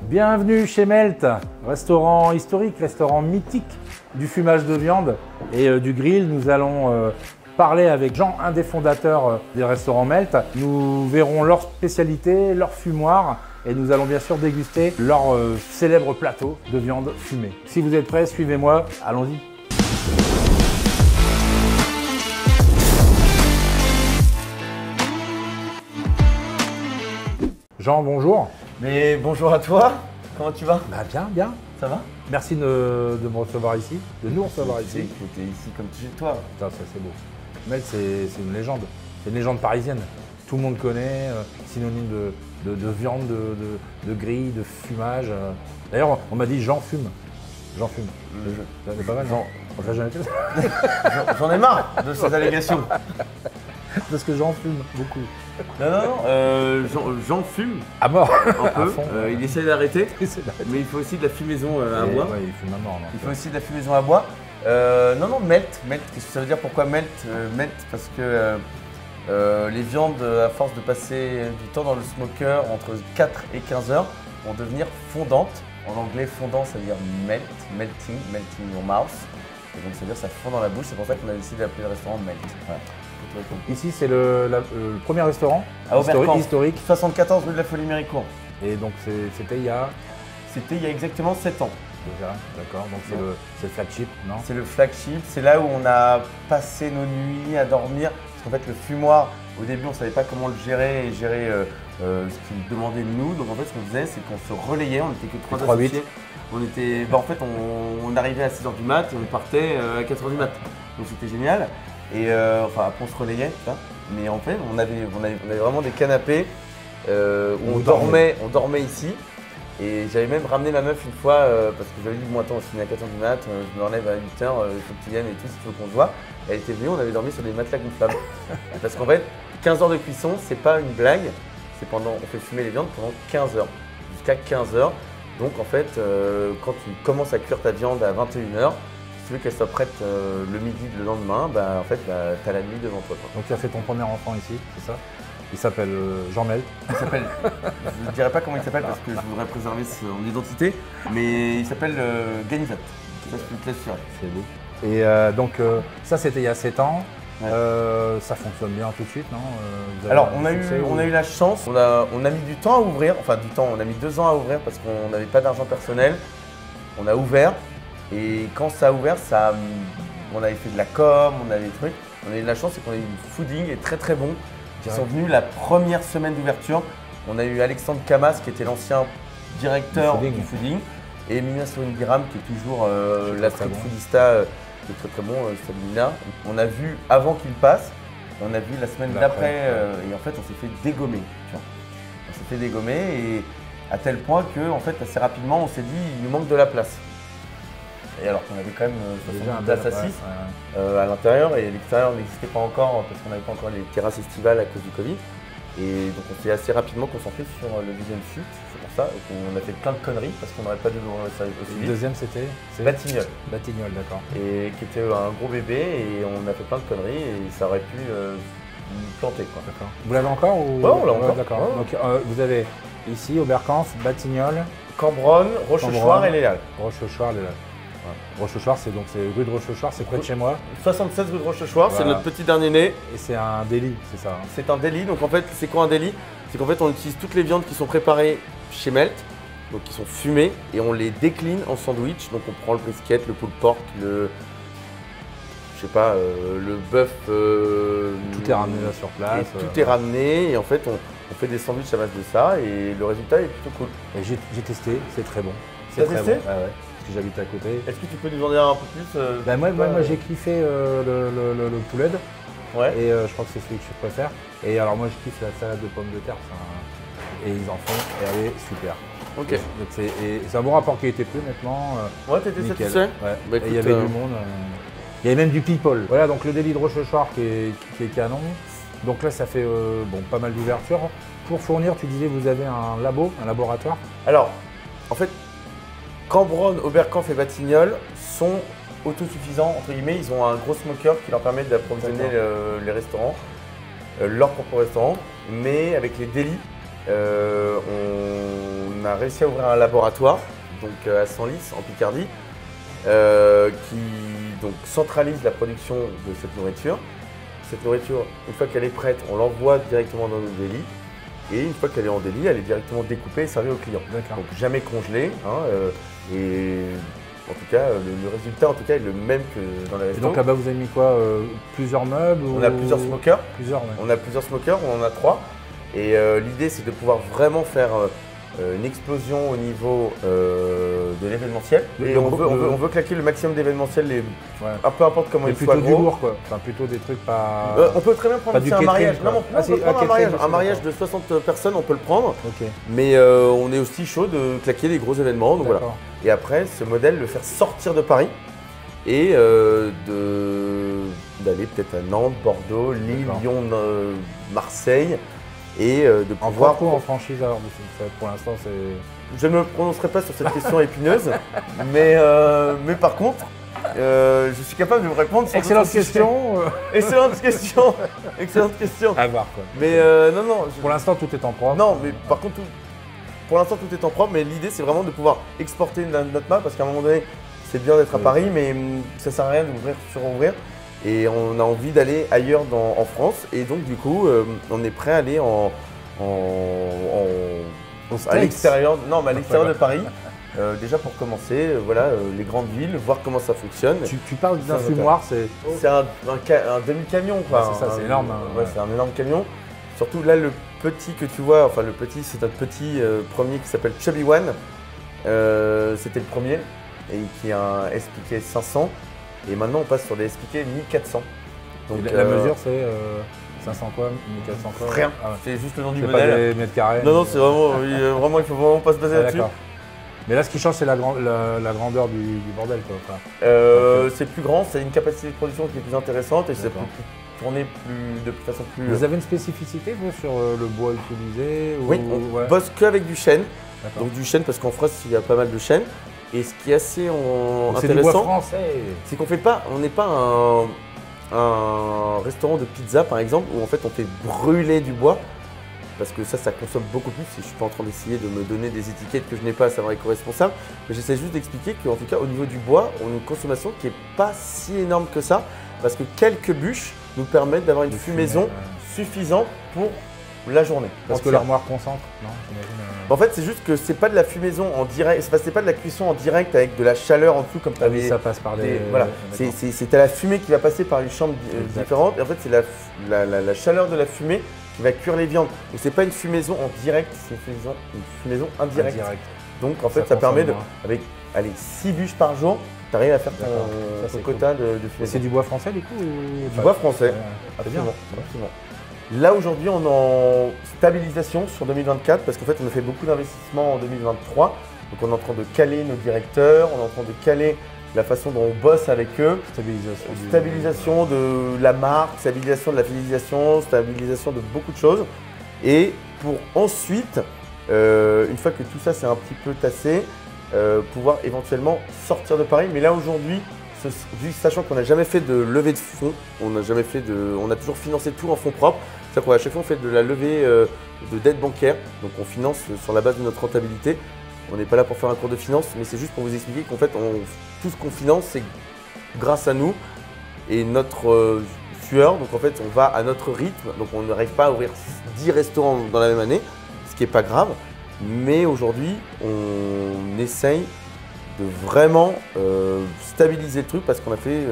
Bienvenue chez Melt, restaurant historique, restaurant mythique du fumage de viande et du grill. Nous allons parler avec Jean, un des fondateurs des restaurants Melt. Nous verrons leur spécialité, leur fumoir et nous allons bien sûr déguster leur célèbre plateau de viande fumée. Si vous êtes prêts, suivez-moi, allons-y. Jean, bonjour. Mais bonjour à toi, comment tu vas? Bah bien, bien. Ça va? Merci de me recevoir ici, de nous recevoir ici. Tu es ici comme chez toi. Putain, ça c'est beau. Melt, c'est une légende. C'est une légende parisienne. Tout le monde connaît, synonyme de viande, de grille, de fumage. D'ailleurs, on m'a dit Jean fume. Jean fume. C'est pas mal, non? On l'a jamais fait. J'en ai marre de ces allégations. Parce que Jean fume beaucoup. Non, Jean fume À mort. un peu, fond, il essaie d'arrêter, Mais mais il faut aussi de la fumaison à bois. ouais, il fume à mort. Il faut aussi de la fumaison à bois. Non, Melt, qu'est-ce que ça veut dire? Pourquoi Melt? Melt parce que les viandes, à force de passer du temps dans le smoker entre 4 et 15 heures, vont devenir fondantes. En anglais, fondant, ça veut dire melt, melting your mouth. Et donc ça veut dire ça fond dans la bouche, c'est pour ça qu'on a décidé d'appeler le restaurant Melt. Voilà. Ici, c'est le premier restaurant À Oberkampf, historique. 74 rue de la Folie-Méricourt. Et donc, c'était il y a C'était il y a exactement 7 ans. déjà, d'accord. Donc, c'est le flagship, non? C'est le flagship, c'est là où on a passé nos nuits à dormir. Parce qu'en fait, le fumoir, au début, on ne savait pas comment le gérer et gérer ce qu'il demandait de nous. Donc en fait, ce qu'on faisait, c'est qu'on se relayait, on n'était que 3 associés. On était, en fait, on arrivait à 6h du mat et on partait à 4h du mat. Donc c'était génial. Et enfin, après, on se relayait, tu vois. Mais en fait, on avait vraiment des canapés où on dormait ici. Et j'avais même ramené ma meuf une fois parce que j'avais dit bon attends, on se finit à 4h du mat, je me relève à 8h, il faut que tu viennes et tout, si tu veux qu'on se voit. Elle était venue, on avait dormi sur des matelas gonflables. Parce qu'en fait, 15 heures de cuisson, c'est pas une blague, on fait fumer les viandes pendant 15 heures, jusqu'à 15 heures. Donc en fait, quand tu commences à cuire ta viande à 21h, si tu veux qu'elle soit prête le midi le lendemain, en fait, tu as la nuit devant toi. Donc tu as fait ton premier enfant ici, c'est ça? Il s'appelle Jean Melt. Il s'appelle, je ne dirais pas comment il s'appelle parce que je voudrais préserver son identité, mais il s'appelle Ganizat. Ça, je peux te l'assurer. C'est beau. Et donc ça, c'était il y a 7 ans. Ouais. Ça fonctionne bien tout de suite, non? Alors, on a eu la chance, on a mis du temps à ouvrir, enfin du temps, on a mis 2 ans à ouvrir parce qu'on n'avait pas d'argent personnel. On a ouvert et quand ça a ouvert, on avait fait de la com, on avait des trucs. On a eu de la chance, c'est qu'on a eu du fooding et très très bon. Ils sont venus la première semaine d'ouverture. On a eu Alexandre Camas qui était l'ancien directeur du fooding et Mina Soringiram qui est toujours la street foodista qui est très très bon, Sabina. On a vu avant qu'il passe, on a vu la semaine d'après et en fait on s'est fait dégommer. Tu vois. On s'est fait dégommer et à tel point que en fait assez rapidement on s'est dit il nous manque de la place. Et alors qu'on avait quand même 60 places assises à l'intérieur et l'extérieur n'existait pas encore parce qu'on n'avait pas encore les terrasses estivales à cause du Covid. Et donc on s'est assez rapidement concentré sur le deuxième site, c'est pour ça qu'on a fait plein de conneries parce qu'on n'aurait pas dû ouvrir ça aussi vite. Le deuxième c'était Batignolles. Batignolles, d'accord. Et qui était un gros bébé et on a fait plein de conneries et ça aurait pu nous planter quoi. D'accord. Vous l'avez encore ou... Ouais, on l'a encore. D'accord. Ouais. Donc vous avez ici Oberkampf, Batignolles, Cambronne, Rochechouart et Les Halles. Rochechouart, Les Halles. Rochechouart, c'est rue de Rochechouart, c'est près de chez moi. 76 rue de Rochechouart, voilà. C'est notre petit dernier né. Et c'est un délit, c'est ça? C'est un délit, donc en fait, c'est quoi un délit? C'est qu'en fait, on utilise toutes les viandes qui sont préparées chez Melt, donc qui sont fumées, et on les décline en sandwich. Donc on prend le brisket, le pulled pork, le bœuf. Tout est ramené là sur place. Tout est ramené, et en fait, on fait des sandwichs à base de ça, et le résultat est plutôt cool. J'ai testé, c'est très bon. T'as testé? Bon. Ah ouais. J'habite à côté. Est-ce que tu peux nous en dire un peu plus? Moi j'ai kiffé le poulet. Ouais. Et je crois que c'est celui que je préfère. Et alors moi je kiffe la salade de pommes de terre. Et ils en font et elle est super. Ok. C'est un bon rapport qualité-prix honnêtement. Ouais, t'étais satisfait? Ouais. Bah, écoute, il y avait du monde. Il y avait même du people. Voilà, donc le délit de Rochechouart qui est canon. Donc là ça fait pas mal d'ouverture. Pour fournir, tu disais vous avez un laboratoire? Alors, en fait, Cambronne, Oberkampf et Batignolles sont autosuffisants, entre guillemets. Ils ont un gros smoker qui leur permet d'approvisionner les restaurants, leur propre restaurant. Mais avec les délits, on a réussi à ouvrir un laboratoire donc, à Senlis, en Picardie, qui donc, centralise la production de cette nourriture. Cette nourriture, une fois qu'elle est prête, on l'envoie directement dans nos délits. Et une fois qu'elle est en délit, elle est directement découpée et servie aux clients. Donc jamais congelée. Et en tout cas, le résultat en tout cas, est le même que dans les restaurants. Et donc là-bas, vous avez mis quoi? Plusieurs meubles On a plusieurs smokers. Plusieurs, ouais. On a plusieurs smokers, on en a 3. Et l'idée, c'est de pouvoir vraiment faire une explosion au niveau de l'événementiel. Et on veut claquer le maximum d'événementiels, peu importe comment il soit plutôt du lourd, quoi. Enfin, plutôt des trucs pas... on peut très bien prendre un mariage. Non, on peut prendre un mariage de 60 personnes, on peut le prendre. Okay. Mais on est aussi chaud de claquer des gros événements. Donc voilà. Et après, ce modèle, le faire sortir de Paris et d'aller peut-être à Nantes, Bordeaux, Lille, Lyon, Marseille. Et de pouvoir... En franchise, alors, pour l'instant, c'est... Je ne me prononcerai pas sur cette question épineuse, mais par contre, je suis capable de vous répondre sur Excellente question. Excellente question. Excellente question. À voir, quoi. Mais non. Pour l'instant, tout est en propre. Non, mais par contre, pour l'instant, tout est en propre, mais l'idée, c'est vraiment de pouvoir exporter notre marque, parce qu'à un moment donné, c'est bien d'être à Paris, mais ça ne sert à rien d'ouvrir sur ouvrir. Et on a envie d'aller ailleurs en France. Et donc, du coup, on est prêt à aller à l'extérieur de Paris. Déjà pour commencer, les grandes villes, voir comment ça fonctionne. Tu parles d'un fumoir, c'est un demi-camion. C'est ça, c'est énorme. C'est un énorme camion. Surtout là, le petit que tu vois, enfin le petit, c'est notre petit premier qui s'appelle Chubby One. C'était le premier et qui a un SPK 500. Et maintenant, on passe sur des SPK 1400. Donc, la mesure, c'est 500 quoi, 1400 quoi? Rien, c'est juste le nom du modèle. C'est pas des mètres carrés. Non, c'est vraiment, il faut vraiment pas se baser là-dessus. Mais là, ce qui change, c'est la grandeur du bordel, quoi. C'est plus grand, c'est une capacité de production qui est plus intéressante et c'est tourner de façon plus... Vous avez une spécificité, vous, sur le bois utilisé? Oui, on bosse qu'avec du chêne. Donc du chêne, parce qu'en France, il y a pas mal de chêne. Et ce qui est assez intéressant, c'est qu'on fait pas, on n'est pas un restaurant de pizza par exemple où en fait on fait brûler du bois parce que ça consomme beaucoup plus. Je suis pas en train d'essayer de me donner des étiquettes que je n'ai pas à savoir éco-responsable, mais j'essaie juste d'expliquer qu'en tout cas au niveau du bois, on a une consommation qui n'est pas si énorme que ça parce que quelques bûches nous permettent d'avoir une fumaison suffisante pour la journée. Parce que l'armoire concentre, non? En fait, c'est juste que c'est pas de la fumaison en direct, c'est pas de la cuisson en direct avec de la chaleur en dessous comme tu avais. Oui, ça passe par des. Voilà, c'est la fumée qui va passer par une chambre différente. Et en fait, c'est la chaleur de la fumée qui va cuire les viandes. Donc, c'est pas une fumaison en direct, c'est une fumaison indirecte. Donc, en fait, ça permet avec 6 bûches par jour, tu arrives à faire ton quota de fumaison. Et c'est du bois français du coup Du bois français, absolument. Là aujourd'hui on est en stabilisation sur 2024 parce qu'en fait on a fait beaucoup d'investissements en 2023. Donc on est en train de caler nos directeurs, on est en train de caler la façon dont on bosse avec eux. Stabilisation de la marque, stabilisation de la fidélisation, stabilisation de beaucoup de choses. Et pour ensuite, une fois que tout ça c'est un petit peu tassé, pouvoir éventuellement sortir de Paris. Mais là aujourd'hui, sachant qu'on n'a jamais fait de levée de fonds, on a toujours financé tout en fonds propres. C'est-à-dire qu'à chaque fois on fait de la levée de dette bancaire, donc on finance sur la base de notre rentabilité. On n'est pas là pour faire un cours de finance, mais c'est juste pour vous expliquer qu'en fait tout ce qu'on finance c'est grâce à nous et notre sueur. Donc en fait on va à notre rythme, donc on n'arrive pas à ouvrir 10 restaurants dans la même année, ce qui n'est pas grave. Mais aujourd'hui on essaye de vraiment stabiliser le truc parce qu'on a fait...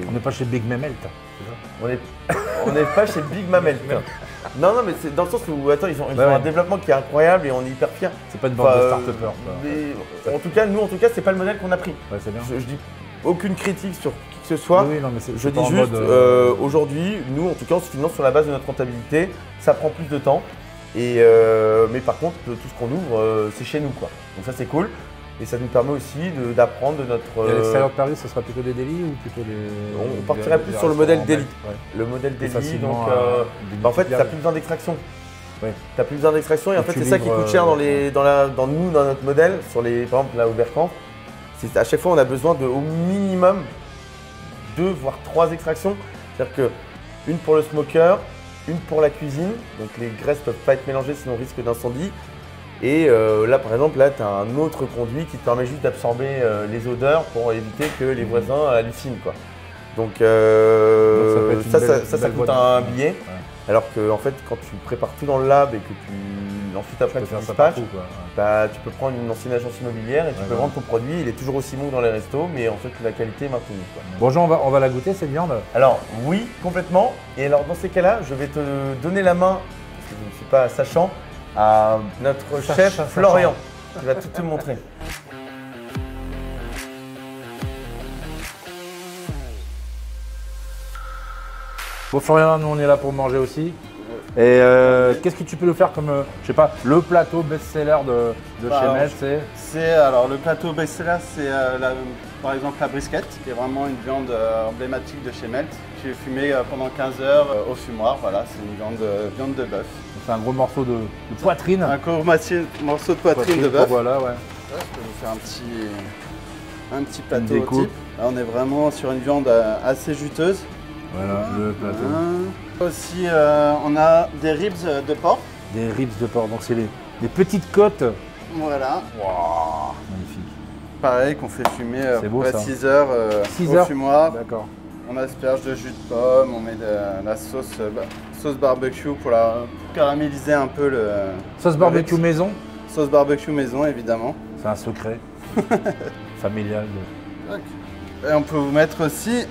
On n'est pas chez Big Mamelt, c'est ça? On n'est pas chez Big Mamelt. Non, mais c'est dans le sens où attends, ils ont un développement qui est incroyable et on est hyper fiers. C'est pas une bande de start-upers. En tout cas, c'est pas le modèle qu'on a pris. Ouais, c'est bien. Je dis aucune critique sur qui que ce soit. Oui, non, mais je dis juste, aujourd'hui, nous en tout cas, on se finance sur la base de notre rentabilité. Ça prend plus de temps. Mais par contre, tout ce qu'on ouvre, c'est chez nous, quoi. Donc ça, c'est cool. Et ça nous permet aussi d'apprendre de notre... Et à l'extérieur de Paris, ce sera plutôt des délits ou plutôt des... On partirait plus sur le modèle délit. Le modèle délit, donc en fait, tu n'as plus besoin d'extraction. Tu n'as plus besoin d'extraction et en fait, c'est ça qui coûte cher dans notre modèle. Par exemple, là au Berkamp, à chaque fois, on a besoin de au minimum 2 voire 3 extractions. C'est-à-dire qu'une pour le smoker, une pour la cuisine. Donc les graisses ne peuvent pas être mélangées sinon risque d'incendie. Et là, par exemple, là, tu as un autre conduit qui te permet juste d'absorber les odeurs pour éviter que les voisins hallucinent, quoi. Donc ça coûte un billet. Ouais. Alors que en fait, quand tu prépares tout dans le lab et que ensuite après tu dispatches, bah, tu peux prendre une ancienne agence immobilière et tu peux vendre ton produit. Il est toujours aussi bon que dans les restos, mais en fait la qualité est maintenue, quoi. Bon Jean, on va la goûter cette viande? Alors oui, complètement. Et alors dans ces cas-là, je vais te donner la main, parce que je ne suis pas sachant, à notre chef Florian, qui va tout te montrer. Bon Florian, nous on est là pour manger aussi. Et qu'est-ce que tu peux nous faire comme, je sais pas, le plateau best-seller de chez Melt? Alors le plateau best-seller, c'est par exemple la brisquette, qui est vraiment une viande emblématique de chez Melt. J'ai fumé pendant 15 heures au fumoir, voilà, c'est une viande de bœuf. C'est un gros morceau de poitrine. Un gros morceau de poitrine de bœuf. Voilà, ouais. Je peux vous faire un petit plateau type. Là on est vraiment sur une viande assez juteuse. Voilà, le plateau. Aussi, on a des ribs de porc. Des ribs de porc, donc c'est les petites côtes. Voilà. Wow, magnifique. Pareil, qu'on fait fumer beau, à 6 heures au fumoir. D'accord. On asperge de jus de pomme, on met de la sauce barbecue pour caraméliser un peu le... Sauce barbecue maison? Sauce barbecue maison, évidemment. C'est un secret familial. Et on peut vous mettre aussi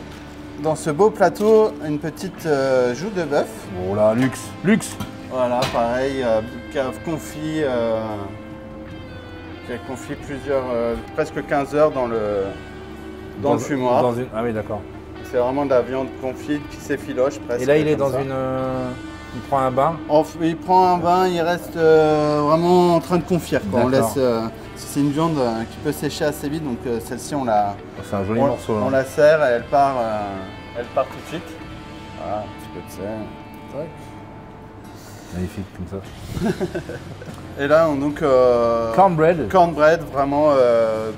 dans ce beau plateau une petite joue de bœuf. Oh là, luxe, luxe. Voilà, pareil, qui a confit presque 15 heures dans le fumoir. Ah oui, d'accord. C'est vraiment de la viande confite qui s'effiloche presque. Et là, il est dans une... il prend un bain? Il prend un bain, il reste vraiment en train de confire, quoi. On laisse... c'est une viande qui peut sécher assez vite, donc celle-ci, on la... C'est un joli morceau. On la serre et elle part tout de suite. Voilà, un petit peu de sel. Magnifique, comme ça. Et là, on donc... cornbread. Cornbread, vraiment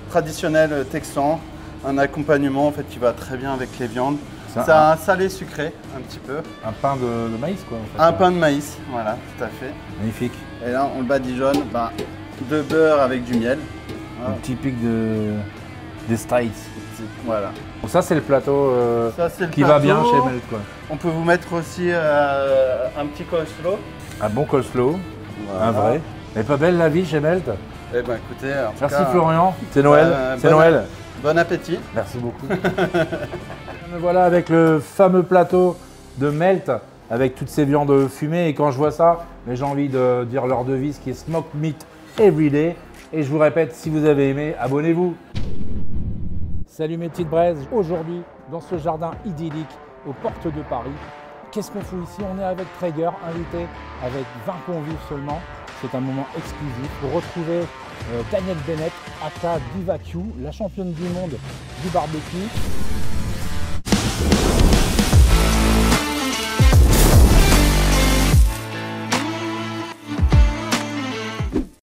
traditionnel texan. Un accompagnement en fait qui va très bien avec les viandes. C'est un salé sucré, un petit peu. Un pain de maïs, quoi, en fait. Un pain de maïs, voilà, tout à fait. Magnifique. Et là, on le badigeonne de beurre avec du miel. Voilà. Typique des States. Voilà. Donc ça, c'est le plateau qui va bien chez Melt, quoi. On peut vous mettre aussi un petit coleslaw. Un bon coleslaw, voilà. Un vrai. Elle est pas belle la vie chez Melt? Eh ben écoutez, merci Florian, c'est Noël. C'est Noël. Bon appétit. Merci beaucoup. Me voilà avec le fameux plateau de Melt avec toutes ces viandes fumées. Et quand je vois ça, j'ai envie de dire leur devise qui est Smoke Meat Everyday. Et je vous répète, si vous avez aimé, abonnez-vous. Salut mes petites braises. Aujourd'hui, dans ce jardin idyllique aux portes de Paris, qu'est-ce qu'on fout ici? On est avec Traeger, invité avec 20 convives seulement. C'est un moment exclusif pour retrouver Danielle Bennett, aka Diva Q, la championne du monde du barbecue.